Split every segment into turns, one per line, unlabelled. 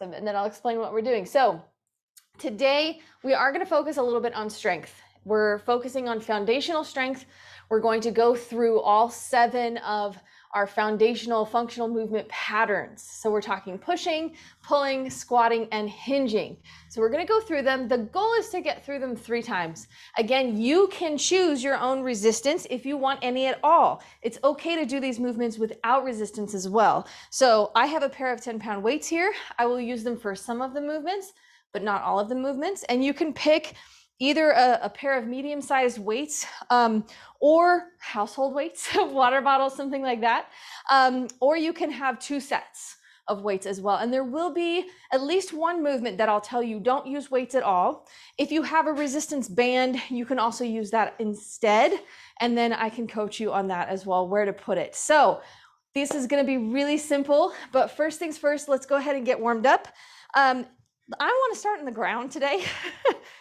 Awesome. And then I'll explain what we're doing. So today we are going to focus a little bit on strength. We're focusing on foundational strength. We're going to go through all 7 of our foundational functional movement patterns. So we're talking pushing, pulling, squatting, and hinging. So we're going to go through them. The goal is to get through them 3 times. Again, you can choose your own resistance if you want any at all. It's okay to do these movements without resistance as well. So I have a pair of 10-pound weights here. I will use them for some of the movements, but not all of the movements. And you can pick either a pair of medium-sized weights or household weights, water bottles, something like that. Or you can have 2 sets of weights as well. And there will be at least one movement that I'll tell you don't use weights at all. If you have a resistance band, you can also use that instead. And then I can coach you on that as well, where to put it. So this is going to be really simple, but first things first, let's go ahead and get warmed up. I want to start on the ground today.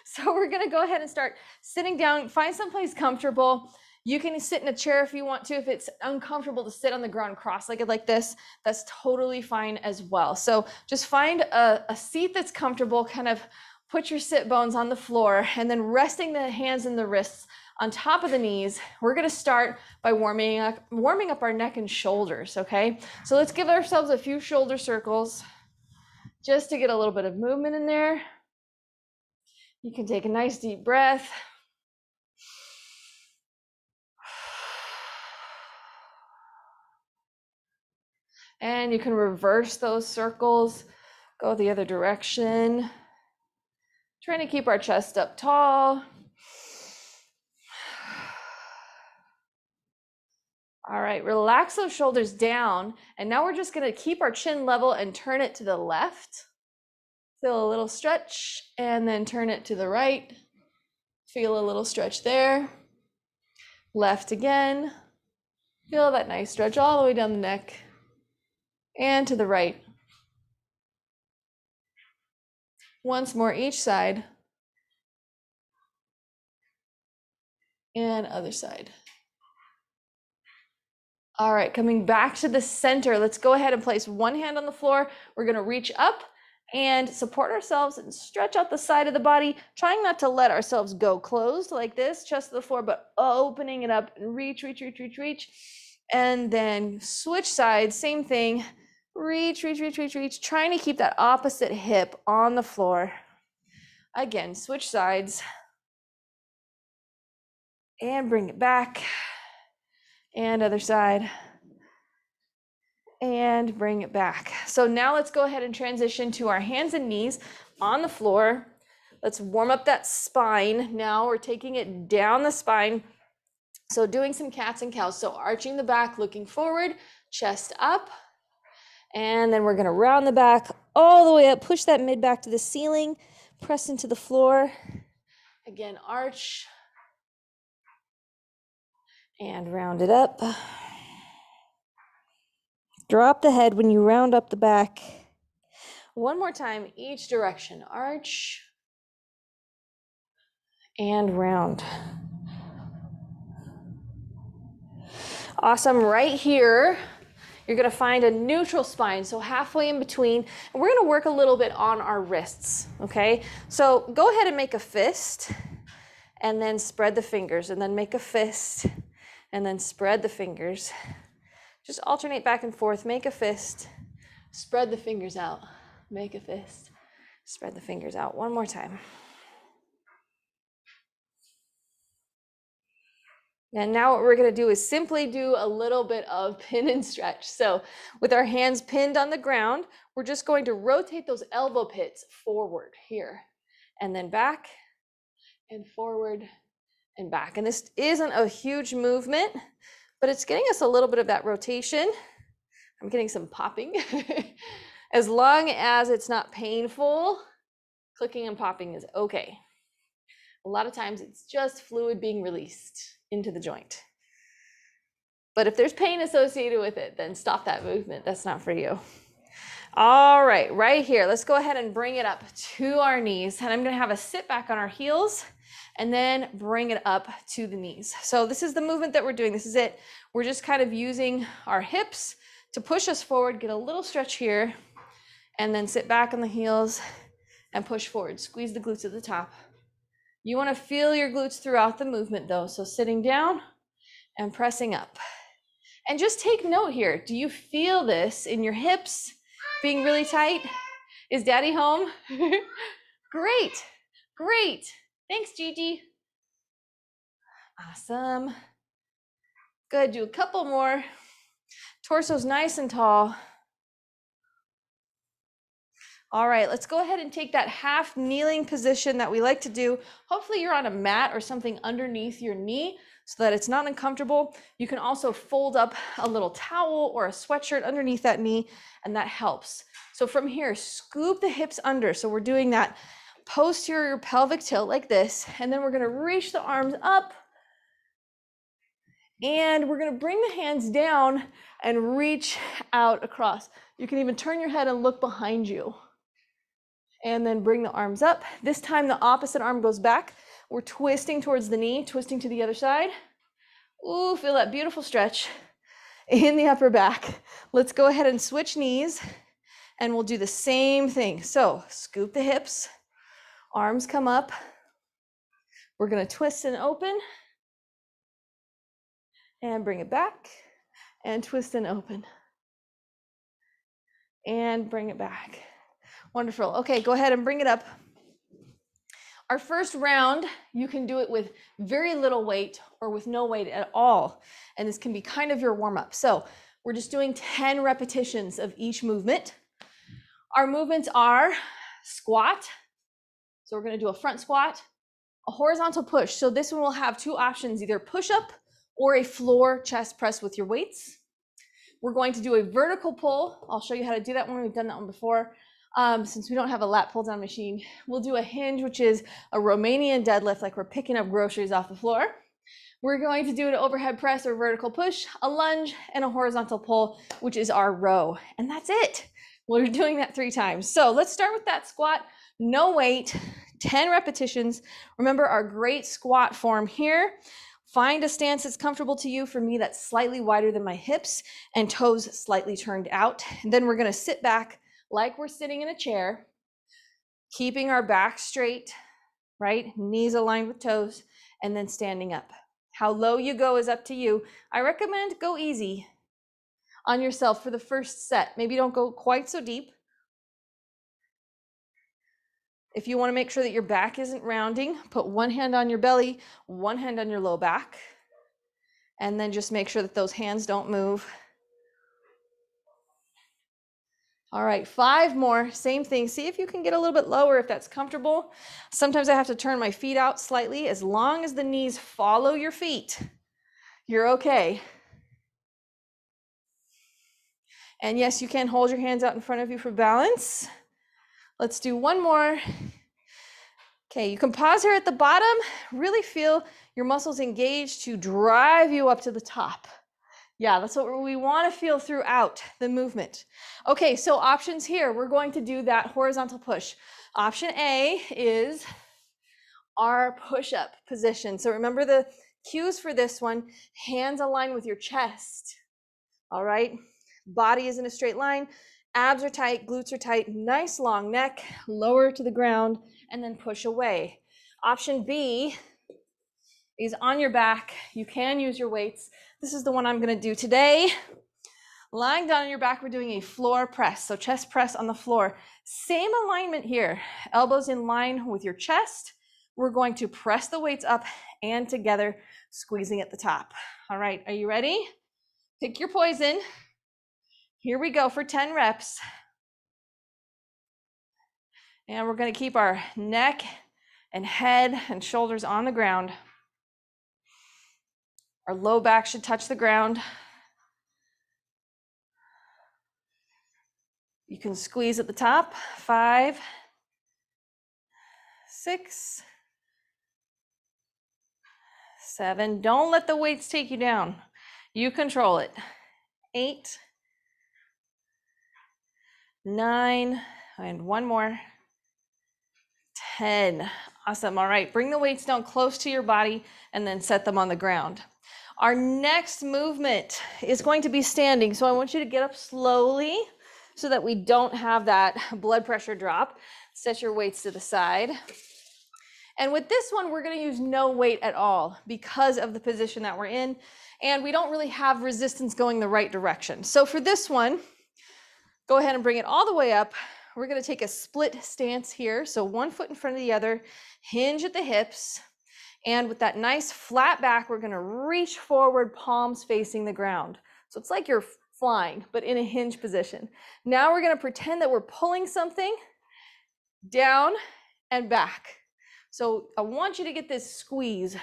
So we're going to go ahead and start sitting down, find someplace comfortable. You can sit in a chair if you want to. If it's uncomfortable to sit on the ground cross-legged like this, that's totally fine as well. So just find a seat that's comfortable, kind of put your sit bones on the floor, and then resting the hands and the wrists on top of the knees. We're going to start by warming up our neck and shoulders, okay? So let's give ourselves a few shoulder circles just to get a little bit of movement in there. You can take a nice deep breath. And you can reverse those circles, go the other direction. Trying to keep our chest up tall. All right, relax those shoulders down. And now we're just going to keep our chin level and turn it to the left. Feel a little stretch and then turn it to the right. Feel a little stretch there. Left again. Feel that nice stretch all the way down the neck. And to the right. Once more each side. And other side. All right, coming back to the center, let's go ahead and place one hand on the floor. We're going to reach up and support ourselves and stretch out the side of the body, trying not to let ourselves go closed like this, chest to the floor, but opening it up and reach. And then switch sides, same thing. Reach, trying to keep that opposite hip on the floor. Again, switch sides. And bring it back. And other side. And bring it back. So now let's go ahead and transition to our hands and knees on the floor. Let's warm up that spine. Now we're taking it down the spine. So doing some cats and cows. So arching the back, looking forward, chest up. And then we're going to round the back all the way up. Push that mid back to the ceiling. Press into the floor. Again, arch. And round it up. Drop the head when you round up the back. One more time, each direction. Arch and round. Awesome. Right here, you're going to find a neutral spine, so halfway in between. And we're going to work a little bit on our wrists, okay? So go ahead and make a fist, and then spread the fingers, and then make a fist, and then spread the fingers. Just alternate back and forth. Make a fist, spread the fingers out. Make a fist, spread the fingers out. One more time. And now what we're going to do is simply do a little bit of pin and stretch. So with our hands pinned on the ground, we're just going to rotate those elbow pits forward here, and then back and forward and back. And this isn't a huge movement, but it's getting us a little bit of that rotation. I'm getting some popping. As long as it's not painful, clicking and popping is okay. A lot of times it's just fluid being released into the joint. But if there's pain associated with it, then stop that movement. That's not for you. All right, right here, let's go ahead and bring it up to our knees. And I'm gonna have a sit back on our heels and then bring it up to the knees. So this is the movement that we're doing. This is it. We're just kind of using our hips to push us forward, get a little stretch here, and then sit back on the heels and push forward. Squeeze the glutes at the top. You want to feel your glutes throughout the movement though. So sitting down and pressing up. And just take note here. Do you feel this in your hips being really tight? Is daddy home? Great, great. Thanks, Gigi. Awesome. Good, do a couple more. Torso's nice and tall. All right, let's go ahead and take that half kneeling position that we like to do. Hopefully you're on a mat or something underneath your knee so that it's not uncomfortable. You can also fold up a little towel or a sweatshirt underneath that knee, and that helps. So from here, scoop the hips under. So we're doing that posterior pelvic tilt like this, and then we're gonna reach the arms up, and we're gonna bring the hands down and reach out across. You can even turn your head and look behind you. And then bring the arms up. This time the opposite arm goes back. We're twisting towards the knee, twisting to the other side. Ooh, feel that beautiful stretch in the upper back. Let's go ahead and switch knees, and we'll do the same thing. So scoop the hips, arms come up. We're gonna twist and open, and bring it back, and twist and open, and bring it back. Wonderful. Okay, go ahead and bring it up. Our first round, you can do it with very little weight or with no weight at all. And this can be kind of your warm-up. So we're just doing 10 repetitions of each movement. Our movements are squat. So we're going to do a front squat, a horizontal push. So this one will have two options, either push-up or a floor chest press with your weights. We're going to do a vertical pull. I'll show you how to do that one. We've done that one before. Since we don't have a lat pull down machine, we'll do a hinge, which is a Romanian deadlift, like we're picking up groceries off the floor. We're going to do an overhead press or vertical push, a lunge, and a horizontal pull, which is our row. And that's it. We're doing that 3 times. So let's start with that squat, no weight, 10 repetitions. Remember our great squat form here. Find a stance that's comfortable to you. For me, that's slightly wider than my hips and toes slightly turned out. And then we're gonna sit back like we're sitting in a chair, keeping our back straight, right? Knees aligned with toes, and then standing up. How low you go is up to you. I recommend go easy on yourself for the first set. Maybe don't go quite so deep. If you want to make sure that your back isn't rounding, put one hand on your belly, one hand on your low back, and then just make sure that those hands don't move. All right, 5 more, same thing. See if you can get a little bit lower if that's comfortable. Sometimes I have to turn my feet out slightly. As long as the knees follow your feet, you're okay. And yes, you can hold your hands out in front of you for balance. Let's do one more. Okay, you can pause here at the bottom. Really feel your muscles engaged to drive you up to the top. Yeah, that's what we want to feel throughout the movement. Okay, so options here. We're going to do that horizontal push. Option A is our push-up position. So remember the cues for this one. Hands align with your chest. All right, body is in a straight line. Abs are tight, glutes are tight, nice long neck, lower to the ground, and then push away. Option B is on your back. You can use your weights. This is the one I'm going to do today. Lying down on your back, we're doing a floor press. So chest press on the floor. Same alignment here. Elbows in line with your chest. We're going to press the weights up and together, squeezing at the top. All right, are you ready? Pick your poison. Here we go for 10 reps. And we're going to keep our neck and head and shoulders on the ground. Our low back should touch the ground. You can squeeze at the top. 5, 6, 7. Don't let the weights take you down. You control it. 8, 9, and one more. 10. Awesome. All right, bring the weights down close to your body and then set them on the ground. Our next movement is going to be standing. So I want you to get up slowly. so that we don't have that blood pressure drop. Set your weights to the side. And with this one, we're going to use no weight at all because of the position that we're in, and we don't really have resistance going the right direction. So for this one, go ahead and bring it all the way up. We're going to take a split stance here. So one foot in front of the other, hinge at the hips. And with that nice flat back, we're going to reach forward, palms facing the ground. So it's like you're flying, but in a hinge position. Now we're going to pretend that we're pulling something down and back. So I want you to get this squeeze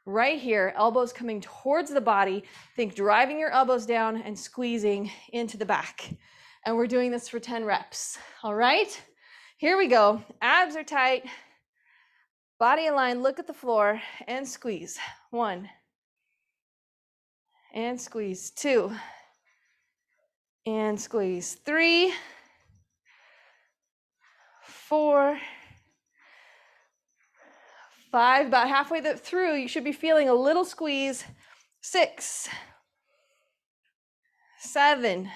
right here, elbows coming towards the body. Think driving your elbows down and squeezing into the back. And we're doing this for 10 reps. All right, here we go. Abs are tight. Body aligned, look at the floor and squeeze. 1. And squeeze. 2. And squeeze. 3. 4. 5. About halfway through, you should be feeling a little squeeze. 6. 7.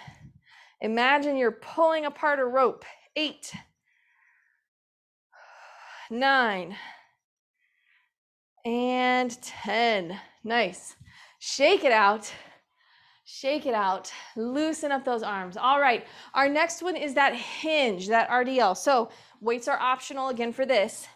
Imagine you're pulling apart a rope. 8. 9. And 10. Nice. Shake it out. Shake it out. Loosen up those arms. All right. Our next one is that hinge, that RDL. So weights are optional again for this.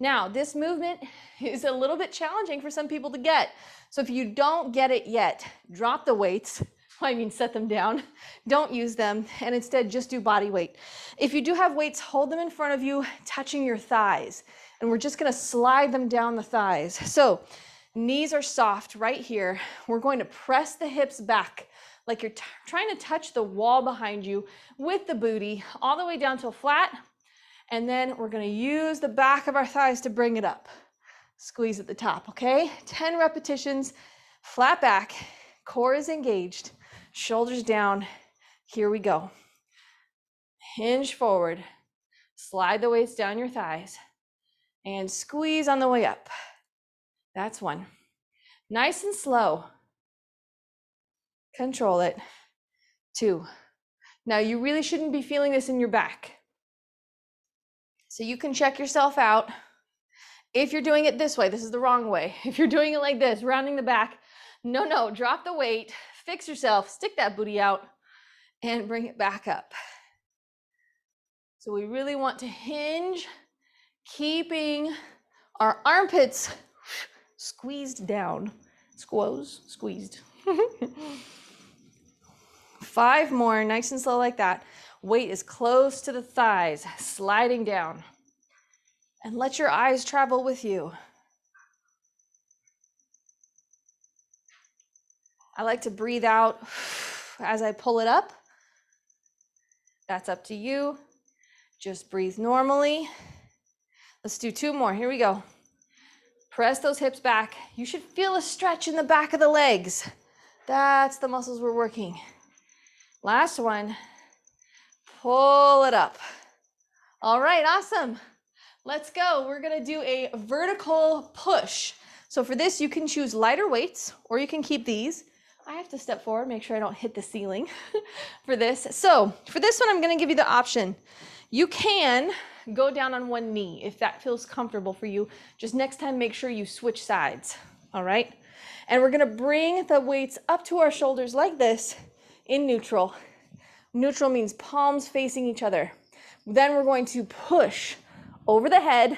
Now, this movement is a little bit challenging for some people to get. So if you don't get it yet, drop the weights. I mean, set them down. Don't use them, and instead just do body weight. If you do have weights, hold them in front of you, touching your thighs. And we're just gonna slide them down the thighs. So knees are soft right here. We're going to press the hips back like you're trying to touch the wall behind you with the booty all the way down to flat. And then we're gonna use the back of our thighs to bring it up. Squeeze at the top, okay? 10 repetitions, flat back, core is engaged, shoulders down. Here we go. Hinge forward, slide the weights down your thighs, and squeeze on the way up. That's 1. Nice and slow. Control it. 2. Now you really shouldn't be feeling this in your back. So you can check yourself out. If you're doing it this way, this is the wrong way. If you're doing it like this, rounding the back, no, drop the weight, fix yourself, stick that booty out, and bring it back up. So we really want to hinge, keeping our armpits squeezed down. Squeezed. 5 more, nice and slow like that. Weight is close to the thighs, sliding down. And let your eyes travel with you. I like to breathe out as I pull it up. That's up to you. Just breathe normally. Let's do 2 more. Here we go. Press those hips back. You should feel a stretch in the back of the legs. That's the muscles we're working. Last one. Pull it up. All right, awesome. Let's go. We're gonna do a vertical push. So for this, you can choose lighter weights or you can keep these. I have to step forward, make sure I don't hit the ceiling for this. So for this one, I'm gonna give you the option. You can go down on one knee if that feels comfortable for you. Just next time, make sure you switch sides, all right? And we're gonna bring the weights up to our shoulders like this in neutral. Neutral means palms facing each other. Then we're going to push over the head,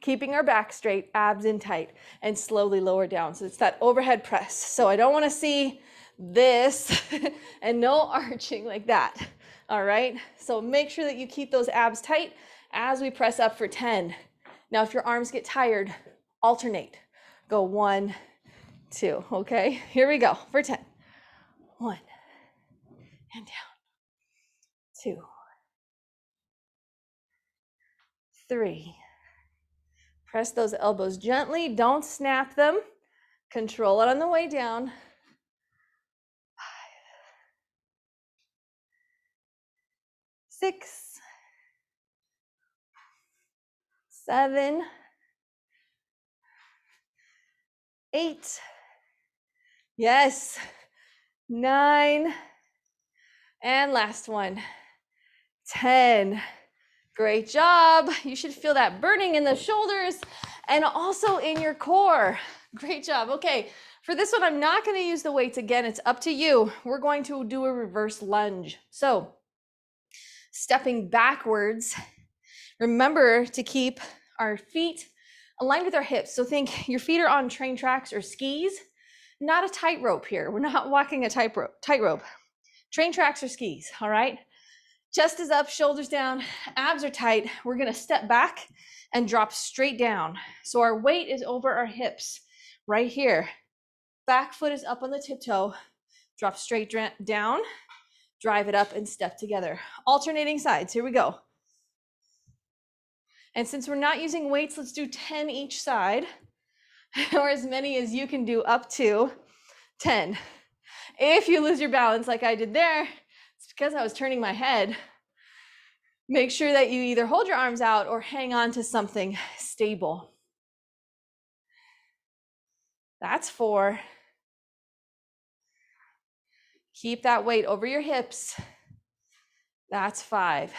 keeping our back straight, abs in tight, and slowly lower down. So it's that overhead press. So I don't want to see this and no arching like that. All right. So make sure that you keep those abs tight as we press up for 10. Now, if your arms get tired, alternate. Go 1, 2. Okay. Here we go for 10. 1 and down. 2. 3. Press those elbows gently. Don't snap them. Control it on the way down. 5. 6. 7. 8. Yes. 9. And last one. 10. Great job. You should feel that burning in the shoulders and also in your core. Great job. Okay, for this one, I'm not going to use the weights again. It's up to you. We're going to do a reverse lunge. So stepping backwards, remember to keep our feet aligned with our hips. So think your feet are on train tracks or skis, not a tightrope here. We're not walking a tightrope. Train tracks or skis, all right? Chest is up, shoulders down, abs are tight. We're gonna step back and drop straight down. So our weight is over our hips right here. Back foot is up on the tiptoe. Drop straight down, drive it up and step together. Alternating sides, here we go. And since we're not using weights, let's do 10 each side, or as many as you can do, up to 10. If you lose your balance like I did there, it's because I was turning my head. Make sure that you either hold your arms out or hang on to something stable. That's 4. Keep that weight over your hips. That's 5.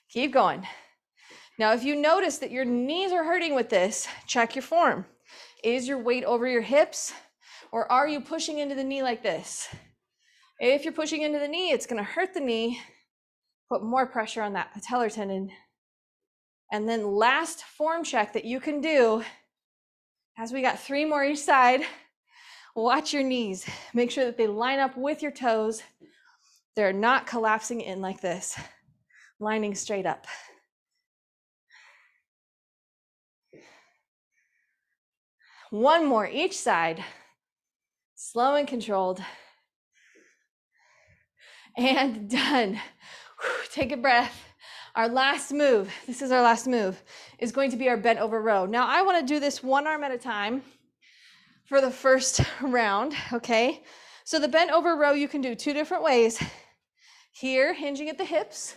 Keep going. Now, if you notice that your knees are hurting with this, check your form. Is your weight over your hips, or are you pushing into the knee like this? If you're pushing into the knee, it's going to hurt the knee, put more pressure on that patellar tendon. And then last form check that you can do, as we got 3 more each side, watch your knees. Make sure that they line up with your toes. They're not collapsing in like this, lining straight up. One more each side, slow and controlled. And done. Take a breath. Our last move, this is our last move, is going to be our bent over row. Now I want to do this one arm at a time for the first round, okay? So the bent over row you can do 2 different ways. Here, hinging at the hips,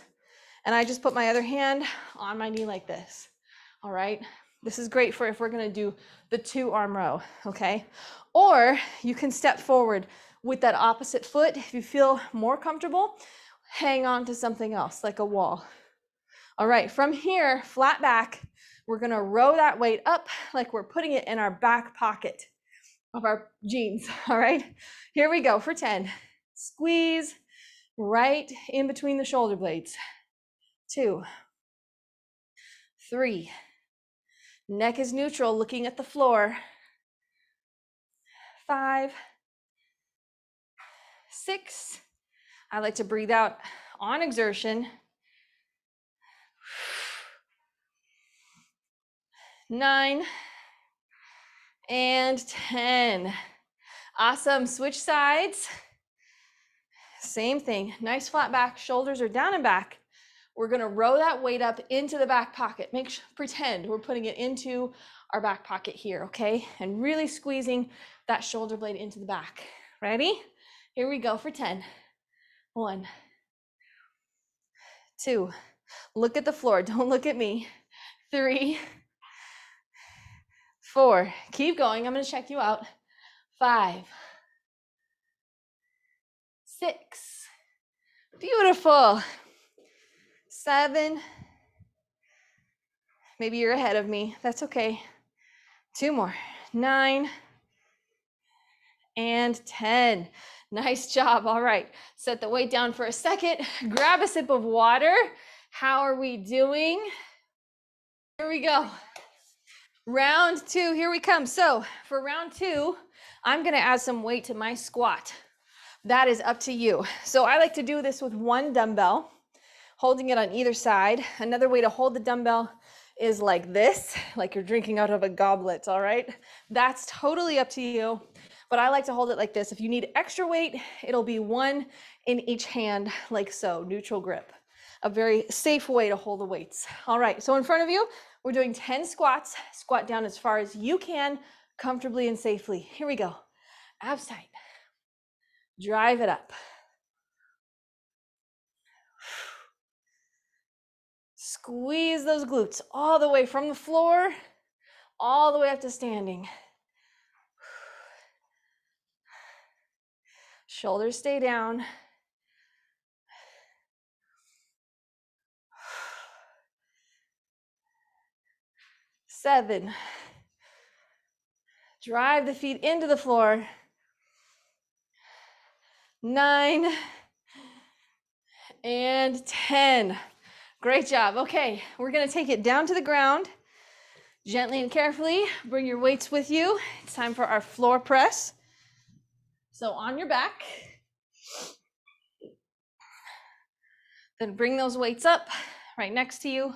and I just put my other hand on my knee like this, all right? This is great for if we're gonna do the 2-arm row, okay? Or you can step forward with that opposite foot. If you feel more comfortable, hang on to something else, like a wall. All right, from here, flat back, we're gonna row that weight up like we're putting it in our back pocket of our jeans, all right? Here we go for 10. Squeeze right in between the shoulder blades. 2, 3, neck is neutral, looking at the floor. 5, 6, I like to breathe out on exertion. 9, and 10. Awesome, switch sides. Same thing, nice flat back, shoulders are down and back. We're gonna row that weight up into the back pocket. Pretend we're putting it into our back pocket here, okay? And really squeezing that shoulder blade into the back. Ready? Here we go for 10. 1, 2, look at the floor, don't look at me. 3, 4, keep going, I'm gonna check you out. 5, 6, beautiful. 7, maybe you're ahead of me, that's okay. 2 more, 9, and 10. Nice job. All right, set the weight down for a second, grab a sip of water. How are we doing? Here we go. Round 2, here we come. So for round 2, I'm gonna add some weight to my squat. That is up to you. So I like to do this with 1 dumbbell, holding it on either side. Another way to hold the dumbbell is like this, like you're drinking out of a goblet, all right? That's totally up to you, but I like to hold it like this. If you need extra weight, it'll be 1 in each hand, like so, neutral grip. A very safe way to hold the weights. All right, so in front of you, we're doing 10 squats. Squat down as far as you can, comfortably and safely. Here we go. Abs tight. Drive it up. Squeeze those glutes all the way from the floor, all the way up to standing. Shoulders stay down. 7. Drive the feet into the floor. 9 and 10. Great job. Okay, we're gonna take it down to the ground. Gently and carefully, bring your weights with you. It's time for our floor press. So on your back, then bring those weights up right next to you,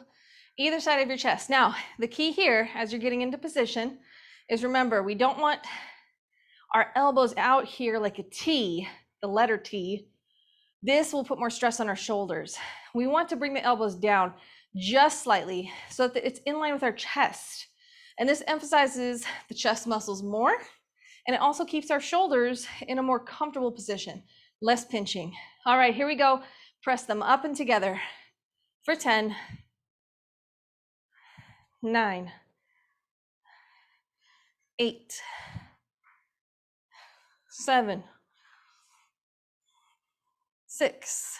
either side of your chest. Now, the key here, as you're getting into position, is remember, we don't want our elbows out here like a T, the letter T. This will put more stress on our shoulders. We want to bring the elbows down just slightly so that it's in line with our chest. And this emphasizes the chest muscles more, and it also keeps our shoulders in a more comfortable position, less pinching. All right, here we go. Press them up and together for 10, 9, 8, 7, 6,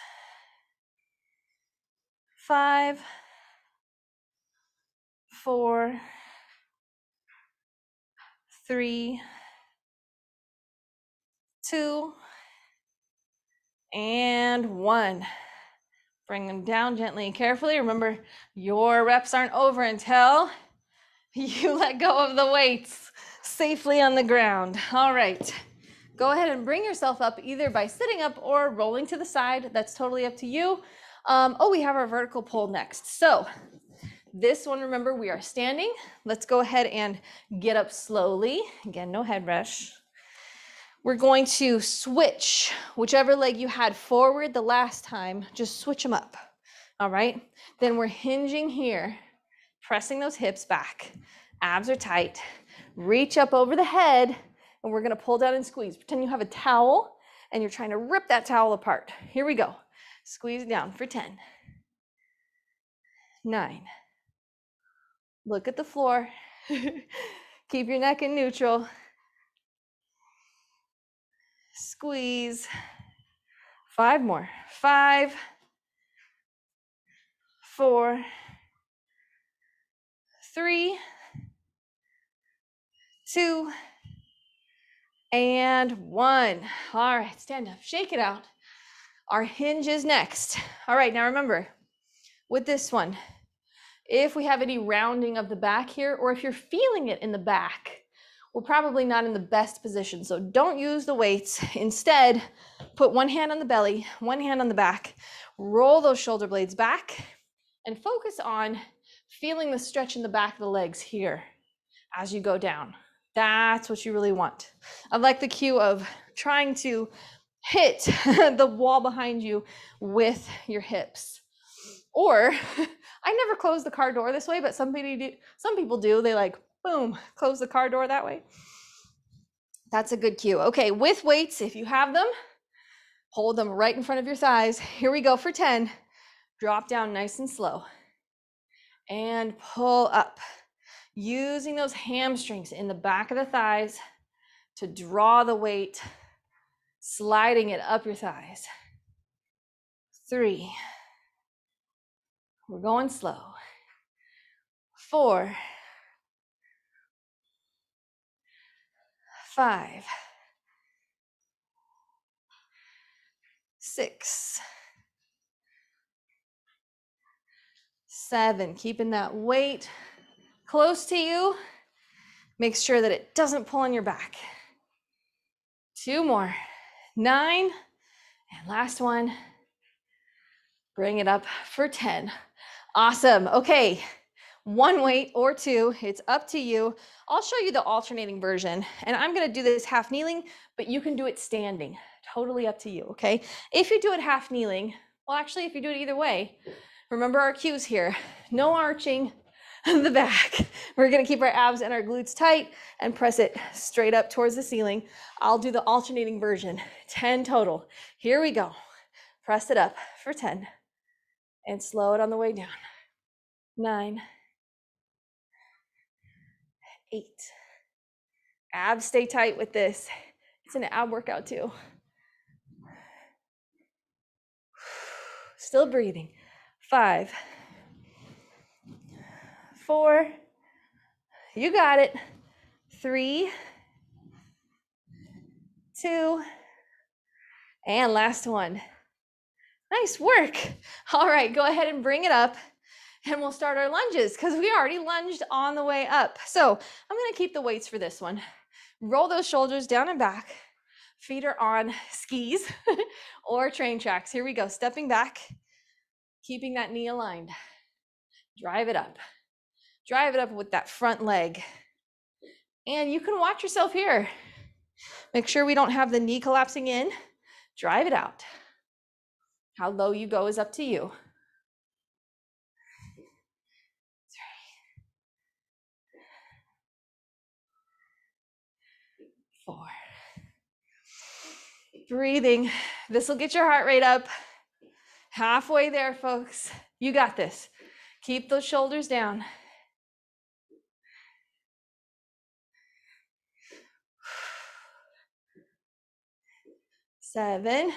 5, 4, 3, 2, and 1. Bring them down gently and carefully. Remember, your reps aren't over until you let go of the weights safely on the ground. All right. Go ahead and bring yourself up either by sitting up or rolling to the side. That's totally up to you. We have our vertical pull next. So this one, remember, we are standing. Let's go ahead and get up slowly. Again, no head rush. We're going to switch whichever leg you had forward the last time, just switch them up. All right. Then we're hinging here, pressing those hips back. Abs are tight. Reach up over the head, and we're gonna pull down and squeeze. Pretend you have a towel and you're trying to rip that towel apart. Here we go. Squeeze down for 10, 9. Look at the floor. Keep your neck in neutral. Squeeze. 5 more. 5, 4, 3, 2, and 1. All right, stand up, shake it out. Our hinge is next. All right, now remember, with this one, if we have any rounding of the back here, or if you're feeling it in the back, we're probably not in the best position. So don't use the weights. Instead, put one hand on the belly, one hand on the back, roll those shoulder blades back, and focus on feeling the stretch in the back of the legs here as you go down. That's what you really want. I like the cue of trying to hit the wall behind you with your hips. Or I never close the car door this way, but some people do. They like, boom, close the car door that way. That's a good cue. Okay, with weights, if you have them, hold them right in front of your thighs. Here we go for 10. Drop down nice and slow. And pull up. Using those hamstrings in the back of the thighs to draw the weight, sliding it up your thighs. 3. We're going slow. 4, 5, 6, 7. Keeping that weight close to you. Make sure that it doesn't pull on your back. 2 more. 9. And last one. Bring it up for 10. Awesome. Okay. 1 weight or 2, it's up to you. I'll show you the alternating version, and I'm going to do this half kneeling, but you can do it standing. Totally up to you, okay? If you do it half kneeling, well, actually, if you do it either way, remember our cues here. No arching the back. We're going to keep our abs and our glutes tight and press it straight up towards the ceiling. I'll do the alternating version, 10 total. Here we go. Press it up for 10 and slow it on the way down. 9, 8. Abs stay tight with this. It's an ab workout too. Still breathing. 5, 4, You got it. 3, 2, and last one. Nice work. All right, go ahead and bring it up and we'll start our lunges because we already lunged on the way up. So I'm gonna keep the weights for this one. Roll those shoulders down and back. Feet are on skis or train tracks. Here we go, stepping back, keeping that knee aligned. Drive it up. Drive it up with that front leg. And you can watch yourself here. Make sure we don't have the knee collapsing in. Drive it out. How low you go is up to you. 3, 4. Breathing. This will get your heart rate up. Halfway there, folks. You got this. Keep those shoulders down. 7.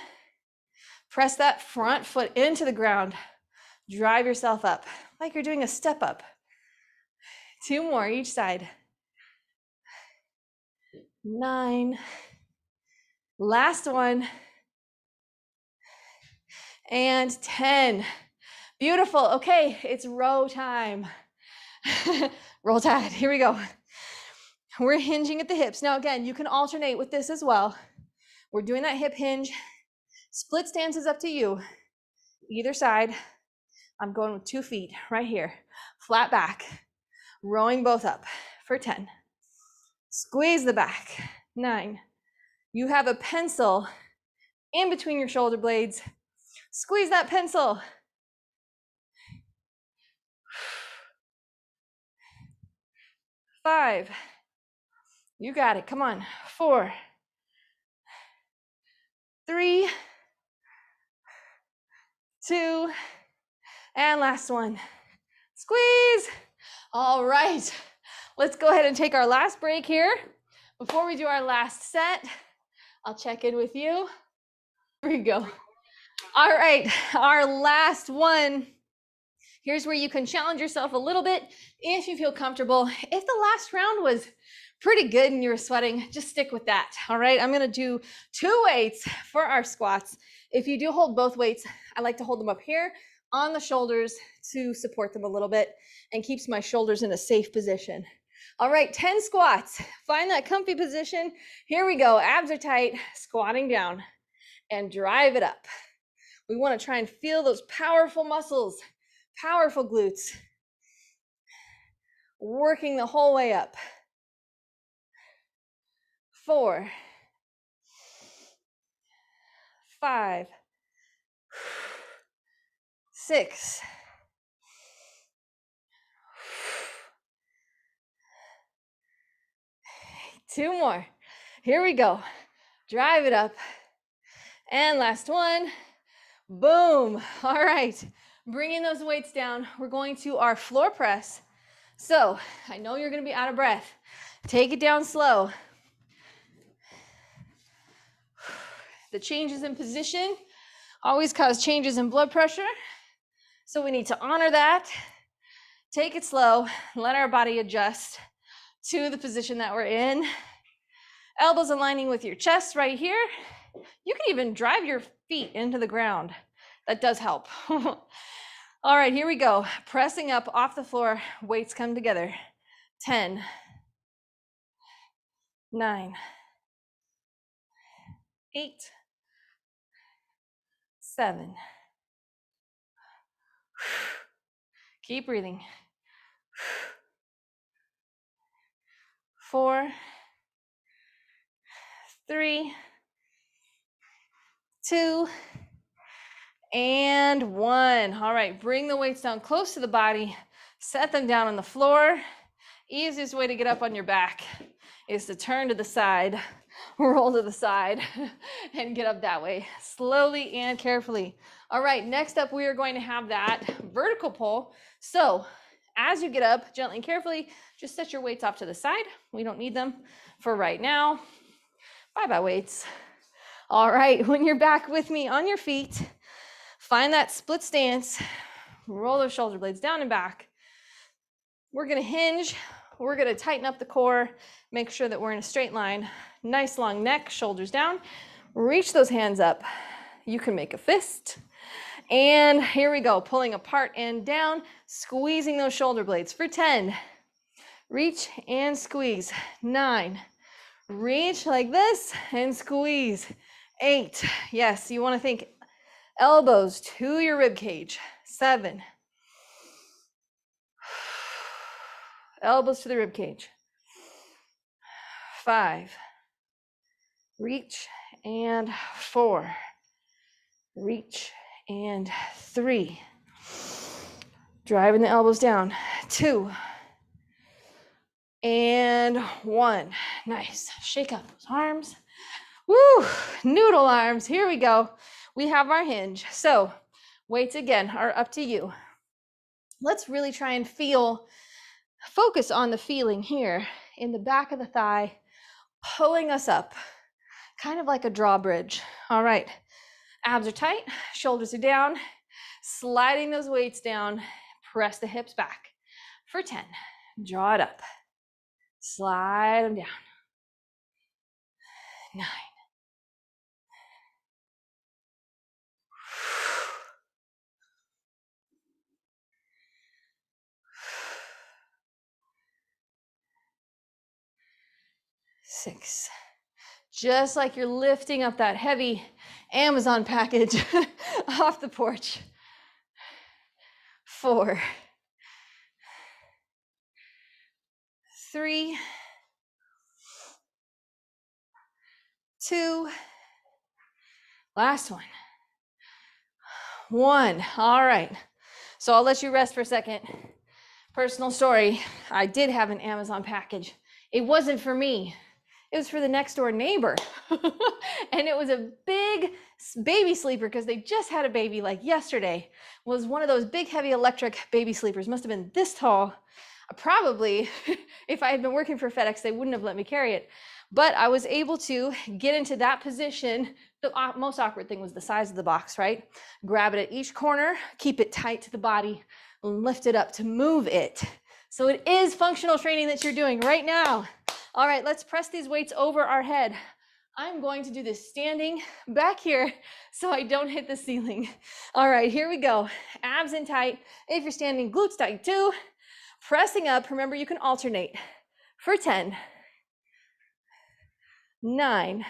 Press that front foot into the ground. Drive yourself up like you're doing a step up. 2 more each side. 9. Last one. And 10. Beautiful. Okay, it's row time. Roll Tide. Here we go. We're hinging at the hips. Now again, you can alternate with this as well. We're doing that hip hinge. Split stance is up to you. Either side. I'm going with 2 feet right here. Flat back. Rowing both up for 10. Squeeze the back. 9. You have a pencil in between your shoulder blades. Squeeze that pencil. 5. You got it. Come on. 4. 3. 2. And last one. Squeeze. All right. Let's go ahead and take our last break here. Before we do our last set, I'll check in with you. Here we go. All right, our last one. Here's where you can challenge yourself a little bit if you feel comfortable. If the last round was pretty good and you were sweating, just stick with that. All right, I'm gonna do 2 weights for our squats. If you do hold both weights, I like to hold them up here on the shoulders to support them a little bit and keeps my shoulders in a safe position. All right, 10 squats. Find that comfy position. Here we go. Abs are tight, squatting down and drive it up. We want to try and feel those powerful muscles, powerful glutes. Working the whole way up. 4, 5, 6, 2 more. Here we go. Drive it up. And last one. Boom. All right. Bringing those weights down. We're going to our floor press. So I know you're going to be out of breath. Take it down slow. The changes in position always cause changes in blood pressure. So we need to honor that. Take it slow. Let our body adjust to the position that we're in. Elbows aligning with your chest right here. You can even drive your feet into the ground. That does help. All right, here we go. Pressing up off the floor, weights come together. 10, 9, 8, 7. Keep breathing. 4, 3, 2, and 1. All right, bring the weights down close to the body. Set them down on the floor. Easiest way to get up on your back is to turn to the side, roll to the side, and get up that way, slowly and carefully. All right, next up, we are going to have that vertical pull. So as you get up, gently and carefully, just set your weights off to the side. We don't need them for right now. Bye-bye weights. All right, when you're back with me on your feet, find that split stance, roll those shoulder blades down and back. We're gonna hinge we're gonna tighten up the core, make sure that we're in a straight line. Nice long neck, shoulders down. Reach those hands up. You can make a fist. And here we go, pulling apart and down, squeezing those shoulder blades for 10. Reach and squeeze. 9. Reach like this and squeeze. 8. Yes, you want to think elbows to your rib cage. 7. Elbows to the rib cage. 5. Reach and 4. Reach and 3. Driving the elbows down. 2. And 1. Nice. Shake up those arms. Woo! Noodle arms. Here we go. We have our hinge. So weights again are up to you. Let's really try and focus on the feeling here in the back of the thigh, pulling us up, kind of like a drawbridge. All right. Abs are tight, shoulders are down, sliding those weights down, press the hips back for 10. Draw it up. Slide them down. 9. 6. Just like you're lifting up that heavy Amazon package off the porch. 4. 3. 2. Last one. 1. All right. So I'll let you rest for a second. Personal story. I did have an Amazon package. It wasn't for me. It was for the next door neighbor. And it was a big baby sleeper because they just had a baby like yesterday. It was one of those big, heavy electric baby sleepers. Must have been this tall. Probably, if I had been working for FedEx, they wouldn't have let me carry it. But I was able to get into that position. The most awkward thing was the size of the box, right? Grab it at each corner, keep it tight to the body, and lift it up to move it. So it is functional training that you're doing right now. All right, let's press these weights over our head. I'm going to do this standing back here so I don't hit the ceiling. All right, here we go. Abs in tight. If you're standing, glutes tight too. Pressing up, remember you can alternate for 10. 9.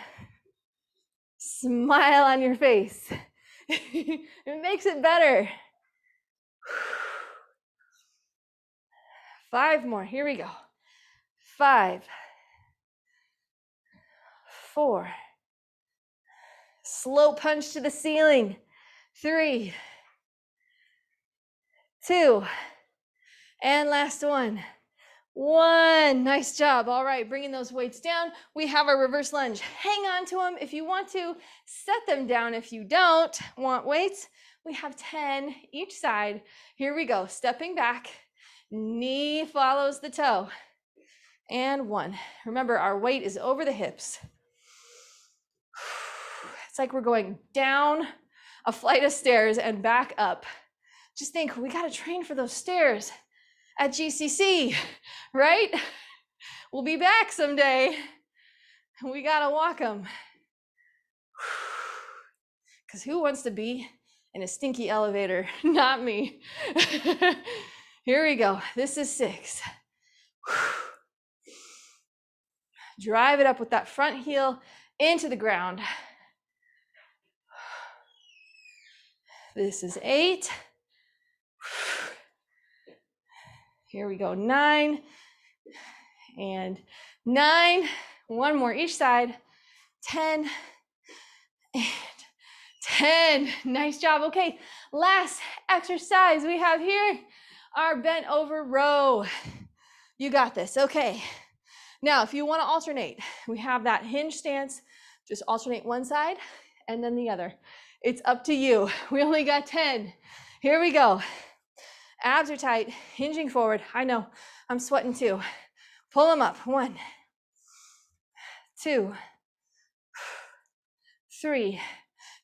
Smile on your face. It makes it better. 5 more, here we go. 5. 4. Slow punch to the ceiling. 3. 2. And last one. 1. Nice job. All right, bringing those weights down. We have our reverse lunge. Hang on to them if you want to. Set them down if you don't want weights. We have 10 each side. Here we go. Stepping back. Knee follows the toe. And 1. Remember, our weight is over the hips. It's like we're going down a flight of stairs and back up. Just think, we got to train for those stairs at GCC, right? We'll be back someday. We got to walk them. Because who wants to be in a stinky elevator? Not me. Here we go. This is 6. Drive it up with that front heel into the ground. This is 8. Here we go. 9 and 9. 1 more each side. 10 and 10. Nice job. Okay, last exercise we have here, our bent over row. You got this. Okay. Now, if you want to alternate, we have that hinge stance. Just alternate one side and then the other. It's up to you. We only got 10. Here we go. Abs are tight, hinging forward. I know, I'm sweating too. Pull them up. 1, 2, 3.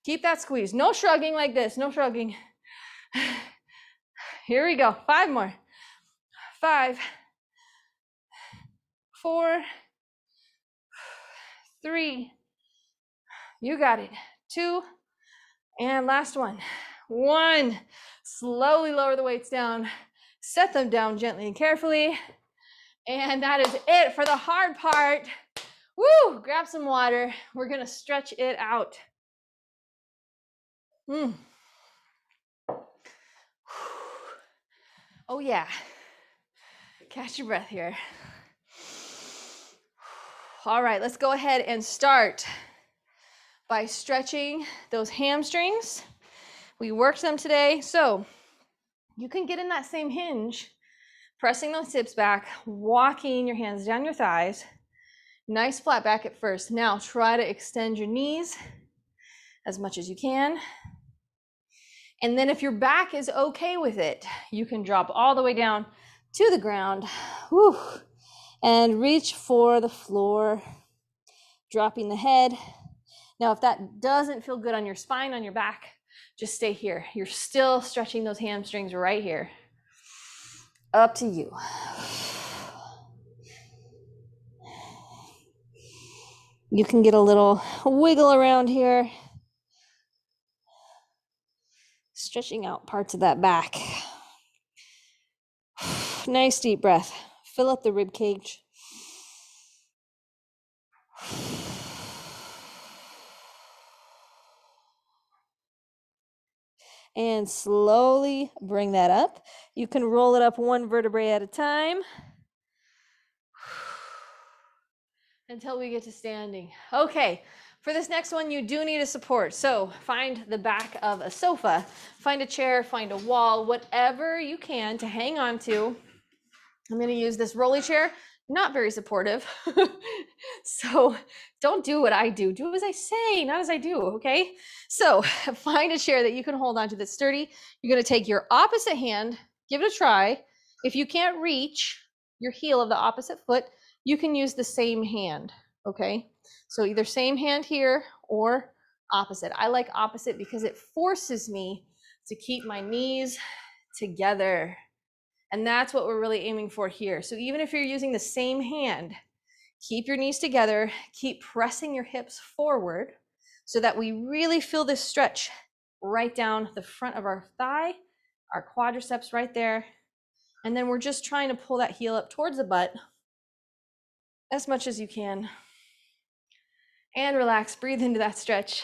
Keep that squeeze. No shrugging like this. No shrugging. Here we go. 5 more. 5, 4, 3, you got it, 2, and last one, 1. Slowly lower the weights down, set them down gently and carefully. And that is it for the hard part. Woo, grab some water. We're gonna stretch it out. Oh yeah, catch your breath here. All right, let's go ahead and start by stretching those hamstrings. We worked them today, so you can get in that same hinge, pressing those hips back, walking your hands down your thighs. Nice flat back at first. Now try to extend your knees as much as you can. And then if your back is okay with it, you can drop all the way down to the ground. Whew. And reach for the floor, dropping the head. Now, if that doesn't feel good on your spine, on your back, just stay here. You're still stretching those hamstrings right here. Up to you. You can get a little wiggle around here, stretching out parts of that back. Nice deep breath. Fill up the rib cage. And slowly bring that up. You can roll it up one vertebrae at a time until we get to standing. Okay, for this next one, you do need a support. So find the back of a sofa, find a chair, find a wall, whatever you can to hang on to. I'm gonna use this rolly chair, not very supportive. So don't do what I do. Do as I say, not as I do, okay? So find a chair that you can hold onto that's sturdy. You're gonna take your opposite hand, give it a try. If you can't reach your heel of the opposite foot, you can use the same hand, okay? So either same hand here or opposite. I like opposite because it forces me to keep my knees together. And that's what we're really aiming for here. So even if you're using the same hand, keep your knees together, keep pressing your hips forward so that we really feel this stretch right down the front of our thigh, our quadriceps right there. And then we're just trying to pull that heel up towards the butt as much as you can. And relax, breathe into that stretch.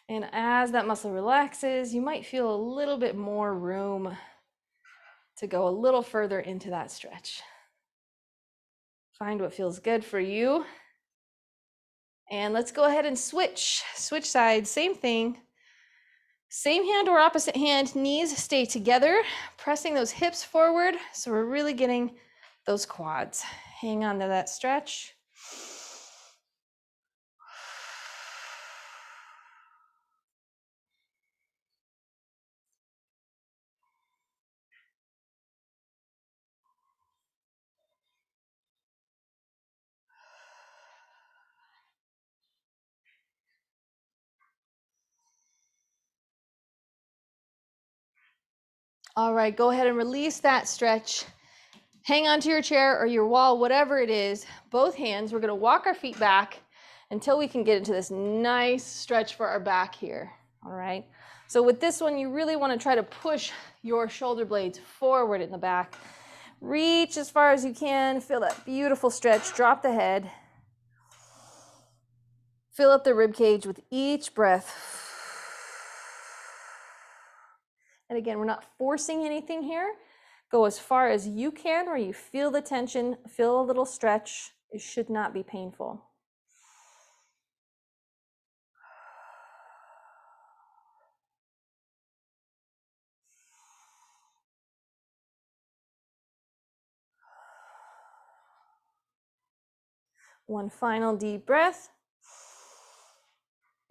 And as that muscle relaxes, you might feel a little bit more room to go a little further into that stretch. Find what feels good for you. And let's go ahead and switch sides, same thing. Same hand or opposite hand, knees stay together, pressing those hips forward. So we're really getting those quads. Hang on to that stretch. All right, go ahead and release that stretch. Hang on to your chair or your wall, whatever it is. Both hands, we're gonna walk our feet back until we can get into this nice stretch for our back here, all right? So with this one, you really wanna try to push your shoulder blades forward in the back. Reach as far as you can, feel that beautiful stretch, drop the head. Fill up the rib cage with each breath. And again, we're not forcing anything here. Go as far as you can where you feel the tension, feel a little stretch. It should not be painful. One final deep breath.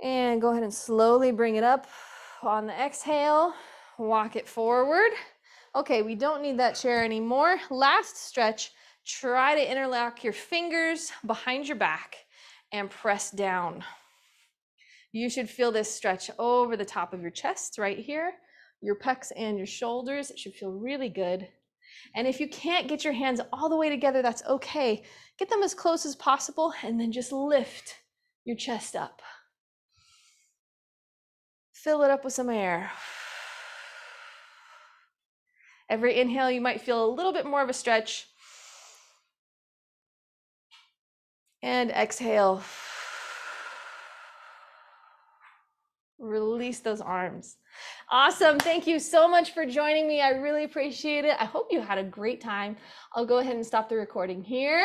And go ahead and slowly bring it up on the exhale. Walk it forward. Okay, we don't need that chair anymore. Last stretch, try to interlock your fingers behind your back and press down. You should feel this stretch over the top of your chest right here, your pecs and your shoulders. It should feel really good. And if you can't get your hands all the way together, that's okay. Get them as close as possible and then just lift your chest up. Fill it up with some air. Every inhale, you might feel a little bit more of a stretch. And exhale. Release those arms. Awesome. Thank you so much for joining me. I really appreciate it. I hope you had a great time. I'll go ahead and stop the recording here.